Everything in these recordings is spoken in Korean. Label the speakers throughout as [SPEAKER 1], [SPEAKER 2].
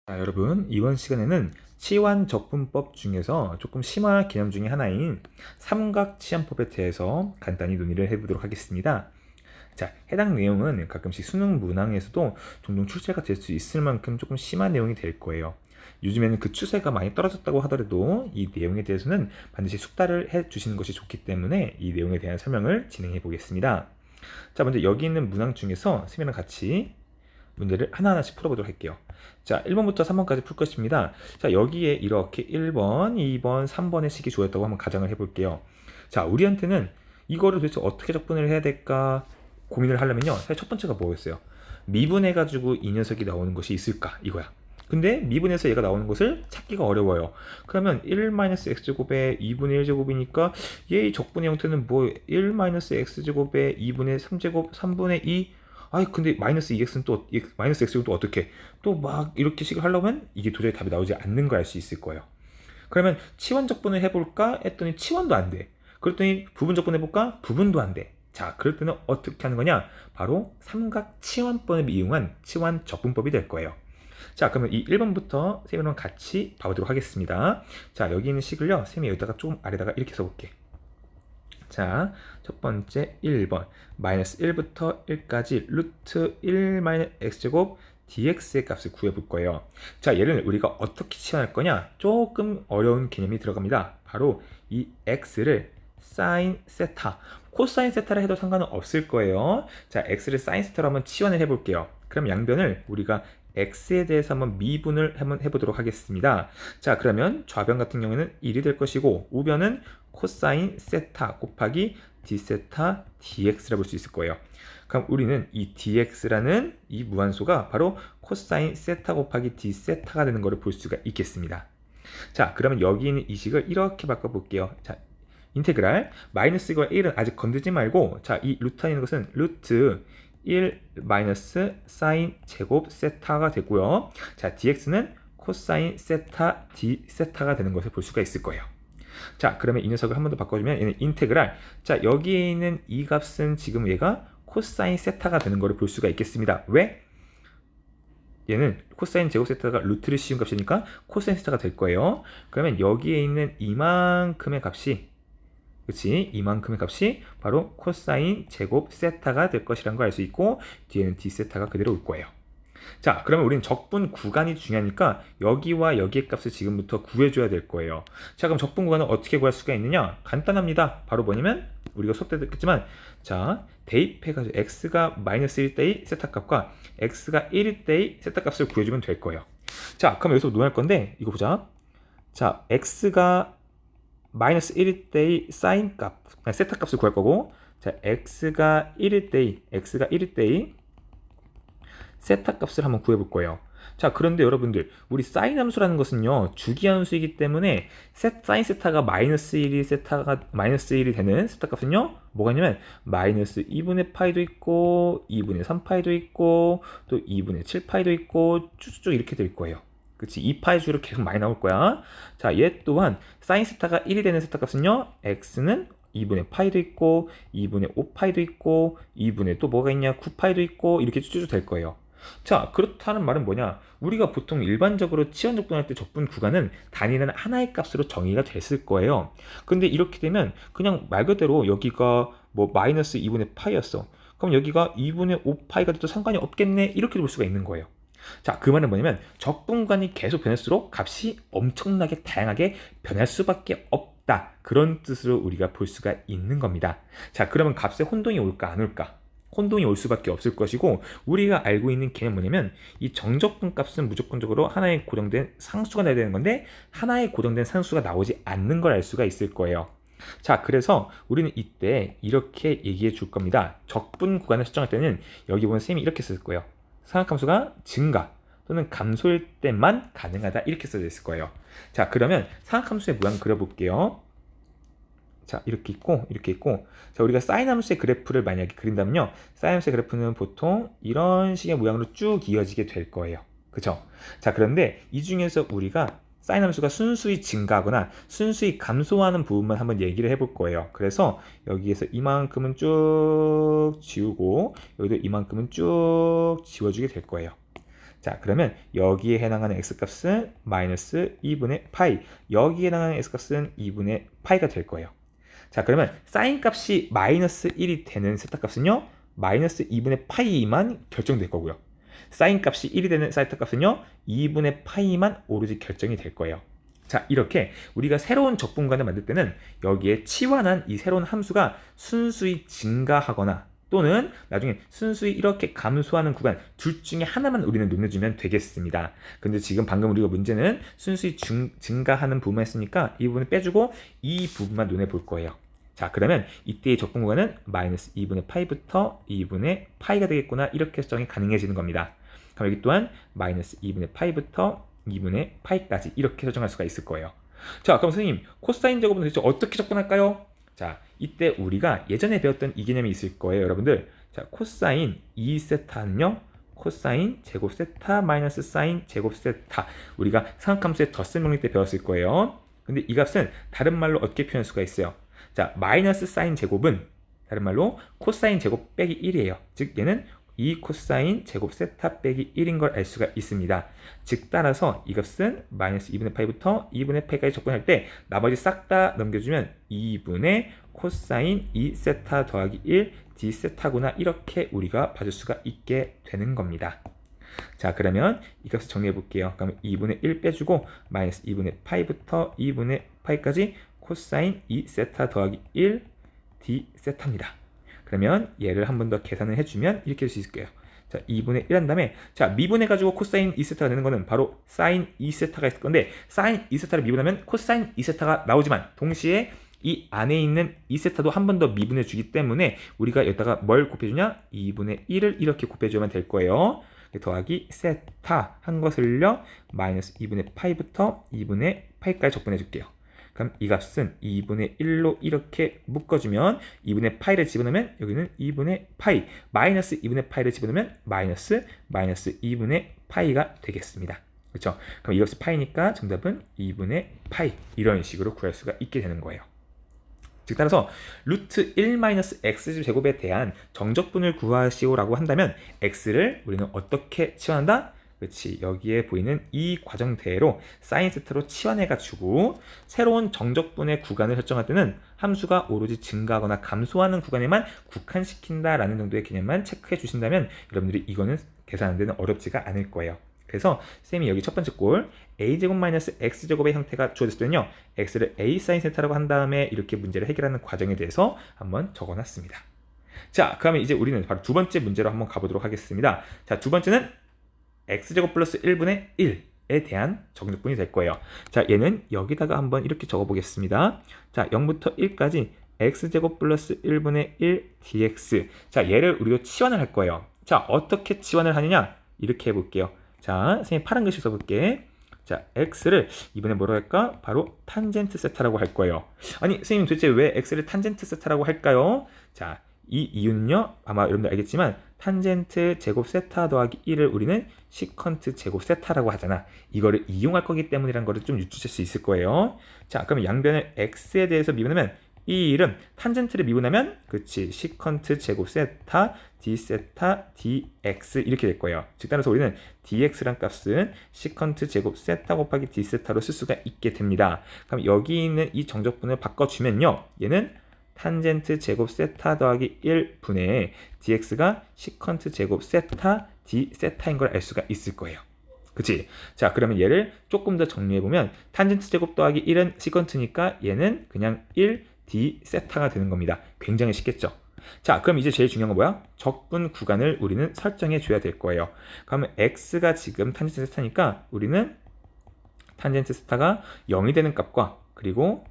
[SPEAKER 1] 자, 여러분, 이번 시간에는 치환적분법 중에서 조금 심화 개념 중에 하나인 삼각치환법에 대해서 간단히 논의를 해보도록 하겠습니다. 자, 해당 내용은 가끔씩 수능 문항에서도 종종 출제가 될 수 있을 만큼 조금 심한 내용이 될 거예요. 요즘에는 그 추세가 많이 떨어졌다고 하더라도 이 내용에 대해서는 반드시 숙달을 해 주시는 것이 좋기 때문에 이 내용에 대한 설명을 진행해 보겠습니다. 자, 먼저 여기 있는 문항 중에서 쌤이랑 같이 문제를 하나하나씩 풀어보도록 할게요. 자, 1번부터 3번까지 풀 것입니다. 자, 여기에 이렇게 1번, 2번, 3번의 식이 주어졌다고 한번 가정을 해볼게요. 자, 우리한테는 이거를 도대체 어떻게 적분을 해야 될까 고민을 하려면요. 사실 첫 번째가 뭐였어요? 미분해가지고 이 녀석이 나오는 것이 있을까? 이거야. 근데 미분해서 얘가 나오는 것을 찾기가 어려워요. 그러면 1-x제곱에 2분의 1제곱이니까 얘의 적분의 형태는 뭐 1-x제곱에 2분의 3제곱 3분의 2. 아이 근데 마이너스 2x는 또 마이너스 x는 또 어떻게 또 막 이렇게 식을 하려면 이게 도저히 답이 나오지 않는 걸 알 수 있을 거예요. 그러면 치환적분을 해볼까 했더니 치환도 안 돼. 그랬더니 부분적분 해볼까? 부분도 안 돼. 자, 그럴 때는 어떻게 하는 거냐? 바로 삼각치환법을 이용한 치환적분법이 될 거예요. 자, 그러면 이 1번부터 쌤이랑 같이 봐보도록 하겠습니다. 자, 여기 있는 식을요, 쌤이 여기다가 좀 아래다가 이렇게 써볼게. 자, 첫 번째 1번 마이너스 1부터 1까지 루트 1 마이너스 x제곱 dx의 값을 구해볼 거예요. 자, 얘를 우리가 어떻게 치환할 거냐? 조금 어려운 개념이 들어갑니다. 바로 이 x를 사인 세타, 코사인 세타를 해도 상관은 없을 거예요. 자, x를 사인 세타로 한번 치환을 해볼게요. 그럼 양변을 우리가 x에 대해서 한번 미분을 한번 해보도록 하겠습니다. 자, 그러면 좌변 같은 경우에는 1이 될 것이고 우변은 코사인 세타 곱하기 d 세타 dx라고 볼 수 있을 거예요. 그럼 우리는 이 dx라는 이 무한소가 바로 코사인 세타 곱하기 d 세타가 되는 것을 볼 수가 있겠습니다. 자, 그러면 여기 있는 이 식을 이렇게 바꿔볼게요. 자, 인테그랄 마이너스 이거 1은 아직 건드지 말고, 자, 이 루트 안에 있는 것은 루트 1 마이너스 사인 제곱 세타가 되고요. 자, dx는 코사인 세타 d 세타가 되는 것을 볼 수가 있을 거예요. 자, 그러면 이 녀석을 한 번 더 바꿔주면 얘는 인테그랄. 자, 여기에 있는 이 값은 지금 얘가 코사인 세타가 되는 것을 볼 수가 있겠습니다. 왜? 얘는 코사인 제곱 세타가 루트를 씌운 값이니까 코사인 세타가 될 거예요. 그러면 여기에 있는 이만큼의 값이, 그치? 이만큼의 값이 바로 코사인 제곱 세타가 될 것이라는 걸 알 수 있고 뒤에는 d 세타가 그대로 올 거예요. 자, 그러면 우리는 적분 구간이 중요하니까 여기와 여기의 값을 지금부터 구해줘야 될 거예요. 자, 그럼 적분 구간을 어떻게 구할 수가 있느냐? 간단합니다. 바로 뭐냐면 우리가 수업 때 듣겠지만, 자, 대입해가지고 x가 마이너스 1일 때의 세타 값과 x가 1일 때의 세타 값을 구해주면 될 거예요. 자, 그럼 여기서 논할 건데 이거 보자. 자, x가 마이너스 1일 때의 사인 값, 세타 값을 구할 거고, 자, x가 1일 때의 세타 값을 한번 구해볼 거예요. 자, 그런데 여러분들, 우리 사인 함수라는 것은요, 주기 함수이기 때문에 사인 세타가 마이너스 1이 되는 세타 값은요, 뭐가 있냐면 마이너스 2분의 파이도 있고 2분의 3파이도 있고 또 2분의 7파이도 있고 쭉쭉 이렇게 될 거예요. 그치? 2파이 주로 계속 많이 나올 거야. 자, 얘 또한 사인 세타가 1이 되는 세타 값은요, x는 2분의 파이도 있고 2분의 5파이도 있고 2분의 또 뭐가 있냐 9파이도 있고 이렇게 쭉쭉 될 거예요. 자, 그렇다는 말은 뭐냐? 우리가 보통 일반적으로 치환적분할 때 적분 구간은 단위는 하나의 값으로 정의가 됐을 거예요. 근데 이렇게 되면 그냥 말 그대로 여기가 뭐 마이너스 2분의 파이였어. 그럼 여기가 2분의 5파이가 돼도 상관이 없겠네. 이렇게 볼 수가 있는 거예요. 자, 그 말은 뭐냐면 적분 구간이 계속 변할수록 값이 엄청나게 다양하게 변할 수밖에 없다. 그런 뜻으로 우리가 볼 수가 있는 겁니다. 자, 그러면 값에 혼동이 올까 안 올까? 혼동이 올 수밖에 없을 것이고, 우리가 알고 있는 개념은 뭐냐면 이 정적분 값은 무조건적으로 하나의 고정된 상수가 나야 되는 건데 하나의 고정된 상수가 나오지 않는 걸 알 수가 있을 거예요. 자, 그래서 우리는 이때 이렇게 얘기해 줄 겁니다. 적분 구간을 설정할 때는 여기 보면 쌤이 이렇게 쓸 거예요. 상악함수가 증가 또는 감소일 때만 가능하다 이렇게 써져 있을 거예요. 자, 그러면 상악함수의 모양 그려볼게요. 자, 이렇게 있고, 자, 우리가 사인 함수의 그래프를 만약에 그린다면요, 사인 함수의 그래프는 보통 이런 식의 모양으로 쭉 이어지게 될 거예요. 그죠? 자, 그런데 이 중에서 우리가 사인 함수가 순수히 증가하거나 순수히 감소하는 부분만 한번 얘기를 해볼 거예요. 그래서 여기에서 이만큼은 쭉 지우고 여기도 이만큼은 쭉 지워주게 될 거예요. 자, 그러면 여기에 해당하는 x값은 마이너스 2분의 파이, 여기에 해당하는 x값은 2분의 파이가 될 거예요. 자, 그러면 사인 값이 마이너스 1이 되는 세타 값은요, 마이너스 2분의 파이만 결정될 거고요. 사인 값이 1이 되는 사이타 값은요, 2분의 파이만 오로지 결정이 될 거예요. 자, 이렇게 우리가 새로운 적분구간을 만들 때는 여기에 치환한 이 새로운 함수가 순수히 증가하거나 또는 나중에 순수히 이렇게 감소하는 구간 둘 중에 하나만 우리는 논해주면 되겠습니다. 근데 지금 방금 우리가 문제는 순수히 증가하는 부분만 했으니까 이 부분을 빼주고 이 부분만 논해 볼 거예요. 자, 그러면 이때의 적분 구간은 마이너스 2분의 파이부터 2분의 파이가 되겠구나, 이렇게 설정이 가능해지는 겁니다. 그럼 여기 또한 마이너스 2분의 파이부터 2분의 파이까지 이렇게 설정할 수가 있을 거예요. 자, 그럼 선생님, 코사인 제곱은 도대체 어떻게 접근할까요? 자, 이때 우리가 예전에 배웠던 이 개념이 있을 거예요, 여러분들. 자, 코사인 2세타는요, 코사인 제곱 세타 마이너스 사인 제곱 세타, 우리가 삼각함수의 덧셈 정리 때 배웠을 거예요. 근데 이 값은 다른 말로 어떻게 표현할 수가 있어요? 자, 마이너스 사인 제곱은 다른 말로 코사인 제곱 빼기 1이에요. 즉 얘는 2 코사인 제곱 세타 빼기 1인 걸 알 수가 있습니다. 즉 따라서 이 값은 마이너스 2분의 파이부터 2분의 파이까지 접근할 때 나머지 싹 다 넘겨주면 2분의 코사인 2 세타 더하기 1 d 세타구나, 이렇게 우리가 봐줄 수가 있게 되는 겁니다. 자, 그러면 이 값을 정리해 볼게요. 그러면 2분의 1 빼주고 마이너스 2분의 파이부터 2분의 파이까지 코사인 2 세타 더하기 1 d 세타입니다. 그러면 얘를 한 번 더 계산을 해주면 이렇게 될 수 있을 거예요. 자, 2분의 1 한 다음에, 자, 미분해가지고 코사인 2세타가 되는 거는 바로 사인 2세타가 있을 건데, 사인 2세타를 미분하면 코사인 2세타가 나오지만 동시에 이 안에 있는 2세타도 한 번 더 미분해 주기 때문에 우리가 여기다가 뭘 곱해주냐? 2분의 1을 이렇게 곱해주면 될 거예요. 더하기 세타 한 것을요, 마이너스 2분의 파이부터 2분의 파이까지 적분해 줄게요. 그럼 이 값은 2분의 1로 이렇게 묶어주면 2분의 파이를 집어넣으면 여기는 2분의 파이, 마이너스 2분의 파이를 집어넣으면 마이너스 2분의 파이가 되겠습니다. 그렇죠? 그럼 이 값이 파이니까 정답은 2분의 파이, 이런 식으로 구할 수가 있게 되는 거예요. 즉 따라서 루트 1-x 제곱에 대한 정적분을 구하시오라고 한다면 x를 우리는 어떻게 치환한다? 그렇지, 여기에 보이는 이 과정대로 사인 세타로 치환해가지고 새로운 정적분의 구간을 설정할 때는 함수가 오로지 증가하거나 감소하는 구간에만 국한시킨다라는 정도의 개념만 체크해 주신다면 여러분들이 이거는 계산하는 데는 어렵지가 않을 거예요. 그래서 쌤이 여기 첫 번째 꼴 a제곱 마이너스 x제곱의 형태가 주어졌을 때는요, x를 a 사인 세타라고 한 다음에 이렇게 문제를 해결하는 과정에 대해서 한번 적어놨습니다. 자, 그러면 이제 우리는 바로 두 번째 문제로 한번 가보도록 하겠습니다. 자, 두 번째는 x제곱 플러스 1분의 1에 대한 정적분이 될 거예요. 자, 얘는 여기다가 한번 이렇게 적어보겠습니다. 자, 0부터 1까지 x제곱 플러스 1분의 1 dx. 자, 얘를 우리가 치환을 할 거예요. 자, 어떻게 치환을 하느냐? 이렇게 해볼게요. 자, 선생님 파란 글씨 써볼게. 자, x를 이번에 뭐라고 할까? 바로 탄젠트 세타라고 할 거예요. 아니, 선생님 도대체 왜 x를 탄젠트 세타라고 할까요? 자, 이 이유는요, 아마 여러분들 알겠지만 탄젠트 제곱 세타 더하기 1을 우리는 시컨트 제곱 세타라고 하잖아. 이거를 이용할 거기 때문이라는 거를 좀 유추할 수 있을 거예요. 자, 그러면 양변을 x에 대해서 미분하면 이 이름 탄젠트를 미분하면 그렇지, 시컨트 제곱 세타 d 세타 dx 이렇게 될 거예요. 즉 따라서 우리는 dx란 값은 시컨트 제곱 세타 곱하기 d 세타로 쓸 수가 있게 됩니다. 그럼 여기 있는 이 정적분을 바꿔주면요, 얘는 탄젠트 제곱 세타 더하기 1분의 dx가 시컨트 제곱 세타 d 세타인 걸 알 수가 있을 거예요. 그치? 자, 그러면 얘를 조금 더 정리해보면 탄젠트 제곱 더하기 1은 시컨트니까 얘는 그냥 1 d 세타가 되는 겁니다. 굉장히 쉽겠죠? 자, 그럼 이제 제일 중요한 건 뭐야? 적분 구간을 우리는 설정해 줘야 될 거예요. 그러면 x가 지금 탄젠트 세타니까 우리는 탄젠트 세타가 0이 되는 값과 그리고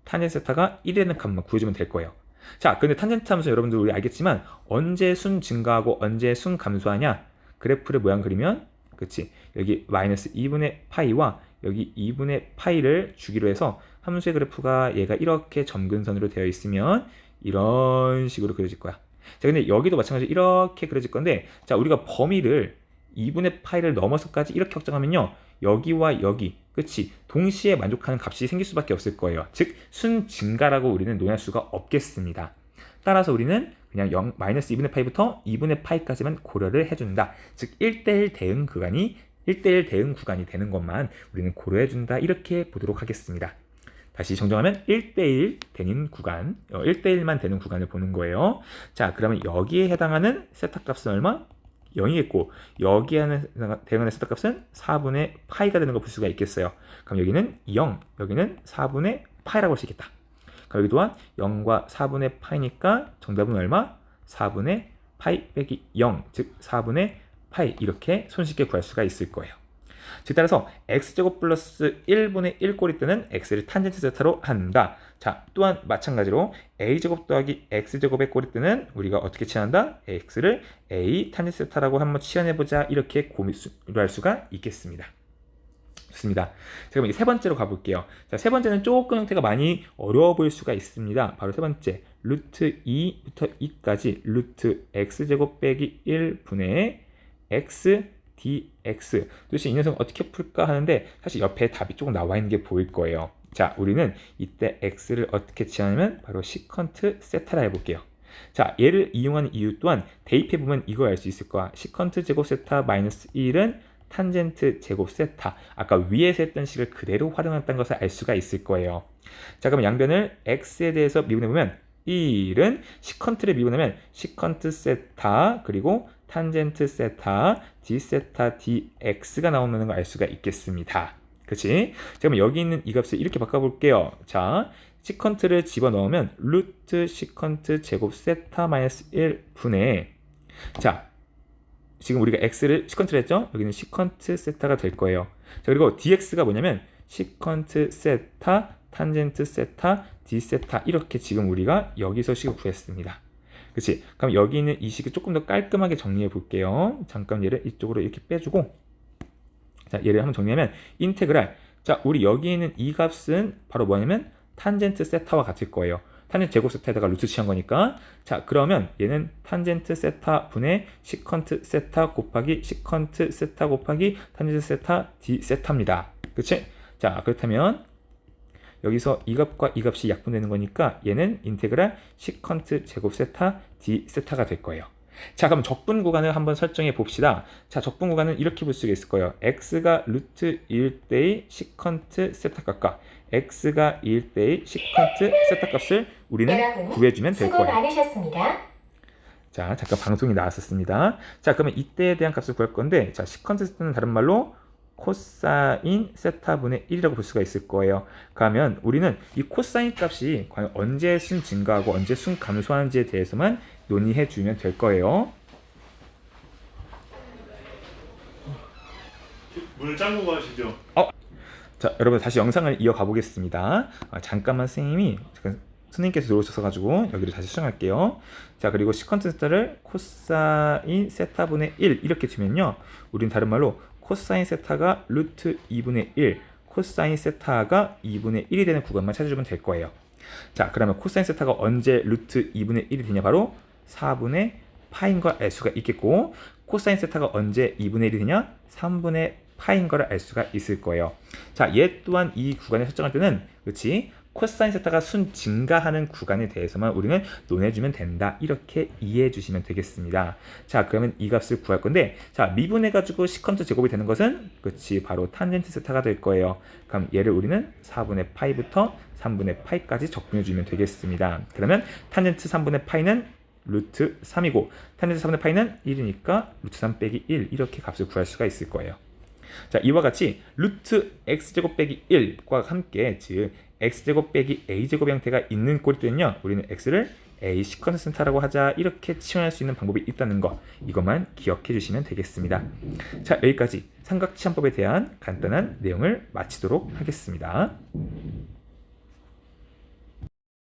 [SPEAKER 1] 탄젠트 세타가 1이 되는 값만 구해주면 될 거예요. 자, 근데 탄젠트 함수 여러분들 우리 알겠지만 언제 순 증가하고 언제 순 감소하냐? 그래프를 모양 그리면 그치, 여기 마이너스 2분의 파이와 여기 2분의 파이를 주기로 해서 함수의 그래프가 얘가 이렇게 점근선으로 되어 있으면 이런 식으로 그려질 거야. 자, 근데 여기도 마찬가지로 이렇게 그려질 건데, 자, 우리가 범위를 2분의 파이를 넘어서까지 이렇게 확정하면요, 여기와 여기, 그치, 동시에 만족하는 값이 생길 수밖에 없을 거예요. 즉, 순 증가라고 우리는 논할 수가 없겠습니다. 따라서 우리는 그냥 0, 마이너스 2분의 파이부터 2분의 파이까지만 고려를 해준다. 즉 1대1 대응 구간이 1대1 대응 구간이 되는 것만 우리는 고려해준다. 이렇게 보도록 하겠습니다. 다시 정정하면 1대1 되는 구간, 1대1만 되는 구간을 보는 거예요. 자, 그러면 여기에 해당하는 세타 값은 얼마? 0이겠고 여기에 대응하는 세타 값은 4분의 파이가 되는 거 볼 수가 있겠어요. 그럼 여기는 0, 여기는 4분의 파이라고 볼 수 있겠다. 그럼 여기 또한 0과 4분의 파이니까 정답은 얼마? 4분의 파이 빼기 0, 즉 4분의 파이 이렇게 손쉽게 구할 수가 있을 거예요. 즉 따라서 x제곱 플러스 1분의 1꼴일 때는 x를 탄젠트 세타로 한다. 자, 또한 마찬가지로 a제곱 더하기 x제곱의 꼴일 때는 우리가 어떻게 치환한다? x를 a 탄젠트 세타라고 한번 치환해보자. 이렇게 고민할 수가 있겠습니다. 좋습니다. 자, 그럼 이제 세 번째로 가볼게요. 자, 세 번째는 조금 형태가 많이 어려워 보일 수가 있습니다. 바로 세 번째, 루트 2부터 2까지 루트 x제곱 빼기 1분의 x dx. 도대체 이 녀석 어떻게 풀까 하는데 사실 옆에 답이 조금 나와 있는 게 보일 거예요. 자, 우리는 이때 x를 어떻게 치환하면 바로 시컨트 세타라 해볼게요. 자, 얘를 이용하는 이유 또한 대입해보면 이거 알 수 있을 거야. 시컨트 제곱 세타 마이너스 1은 탄젠트 제곱 세타. 아까 위에서 했던 식을 그대로 활용했다는 것을 알 수가 있을 거예요. 자, 그럼 양변을 x에 대해서 미분해보면 1은 시컨트를 미분하면 시컨트 세타 그리고 탄젠트 세타 d 세타 dx가 나온다는 걸 알 수가 있겠습니다. 그치? 자, 그럼 여기 있는 이 값을 이렇게 바꿔볼게요. 자, 시컨트를 집어넣으면 루트 시컨트 제곱 세타 마이너스 1분의 자, 지금 우리가 x를 시컨트를 했죠? 여기는 시컨트 세타가 될 거예요. 자, 그리고 dx가 뭐냐면 시컨트 세타 탄젠트 세타 d 세타 이렇게 지금 우리가 여기서 식을 구했습니다. 그치? 그럼 여기 있는 이 식을 조금 더 깔끔하게 정리해 볼게요. 잠깐 얘를 이쪽으로 이렇게 빼주고 자, 얘를 한번 정리하면 인테그랄. 자, 우리 여기 있는 이 값은 바로 뭐냐면 탄젠트 세타와 같을 거예요. 탄젠트 제곱 세타에다가 루트 취한 거니까. 자, 그러면 얘는 탄젠트 세타 분의 시컨트 세타 곱하기 시컨트 세타 곱하기 탄젠트 세타 d 세타입니다. 그치? 자, 그렇다면 여기서 이 값과 이 값이 약분되는 거니까 얘는 인테그랄 시컨트 제곱 세타 d 세타가 될 거예요. 자, 그럼 적분 구간을 한번 설정해 봅시다. 자, 적분 구간은 이렇게 볼 수가 있을 거예요. x가 루트 1 때의 시컨트 세타 값과 x가 1 때의 시컨트 세타 값을 우리는 구해주면 될 거예요.
[SPEAKER 2] 많으셨습니다.
[SPEAKER 1] 자, 잠깐 방송이 나왔었습니다. 자, 그러면 이때에 대한 값을 구할 건데 자, 시컨트 세타는 다른 말로 코사인 세타분의 1이라고 볼 수가 있을 거예요. 그러면 우리는 이 코사인 값이 과연 언제 순 증가하고 언제 순 감소하는지에 대해서만 논의해 주면 될 거예요.
[SPEAKER 3] 문을 잠그고 하시죠.
[SPEAKER 1] 자, 여러분 다시 영상을 이어가 보겠습니다. 잠깐만 선생님께서 들어오셔서 가지고 여기를 다시 수정할게요. 자, 그리고 시컨트 세타를 코사인 세타분의 1 이렇게 두면요. 우린 다른 말로 코사인 세타가 루트 2분의 1, 코사인 세타가 2분의 1이 되는 구간만 찾아주면 될 거예요. 자, 그러면 코사인 세타가 언제 루트 2분의 1이 되냐? 바로 4분의 파인 걸 알 수가 있겠고, 코사인 세타가 언제 2분의 1이 되냐? 3분의 파인 걸 알 수가 있을 거예요. 자, 얘 또한 이 구간을 설정할 때는 그렇지? 코사인 세타가 순 증가하는 구간에 대해서만 우리는 논해주면 된다. 이렇게 이해해 주시면 되겠습니다. 자, 그러면 이 값을 구할 건데, 자, 미분해가지고 시컨트 제곱이 되는 것은, 그렇지, 바로 탄젠트 세타가 될 거예요. 그럼 얘를 우리는 4분의 파이부터 3분의 파이까지 적분해 주면 되겠습니다. 그러면 탄젠트 3분의 파이는 루트 3이고, 탄젠트 3분의 파이는 1이니까 루트 3 빼기 1, 이렇게 값을 구할 수가 있을 거예요. 자, 이와 같이 루트 x제곱 빼기 1과 함께, 즉 x제곱 빼기 a제곱 형태가 있는 꼴일 때는요, 우리는 x를 a 시컨트 세타라고 하자. 이렇게 치환할 수 있는 방법이 있다는 거, 이것만 기억해 주시면 되겠습니다. 자, 여기까지 삼각치환법에 대한 간단한 내용을 마치도록 하겠습니다.